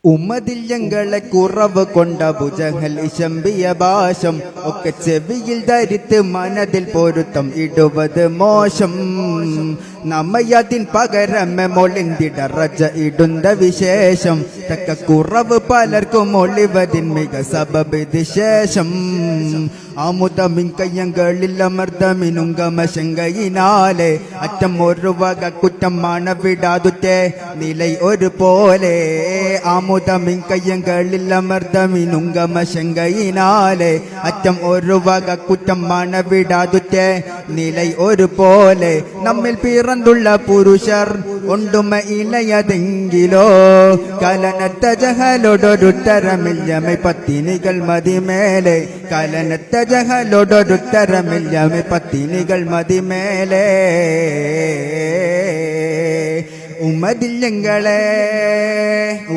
ഉമ്മതിൽ ഞങ്ങളെ കുറവ് കൊണ്ട ഭുജങ്ങൾ ഇശമ്പിയ ഭാഷം ഒക്കെ ചെവിയിൽ ധരിത്ത് മനതിൽ പൊരുത്തം ഇടുവത് മോശം. നമ്മയതിൻ പകരമെ മൊളിന്തിടറജ ഇടുന്ന വിശേഷം തക്ക കുറവ് പലർക്കും ഒളിവതിൻ മിക സബബിത് ശേഷം. ആമുദമിൻ കയ്യങ്ങളിൽ അമർദ്ദമിനുങ്കമശങ്കയിനാലെ അറ്റം ഒരു വക കുറ്റം മണവിടാതുറ്റേ നിലൈ ഒരു പോലെ. ആമുദമിൻ കയ്യങ്ങളിൽ അമർദ്ദമിനുങ്കമശങ്കയിനാലെ അറ്റം ഒരു വക കുറ്റം മണവിടാതുറ്റേ നിലൈ ഒരു പോലെ. നമ്മിൽ പിറന്തുള്ള പുരുഷർ ഒണ്ടുമ ഇലയതെങ്കിലോ കലനത്ത ജഹലോടൊരുത്തരമില്ലമെ പത്തിനികൾ മതിമേലെ. കലനത്ത ജഹലോടൊരുത്തരമില്ലമെ പത്തിനികൾ മതിമേലെ. ഉമ്മതിൽ ഞങ്ങളെ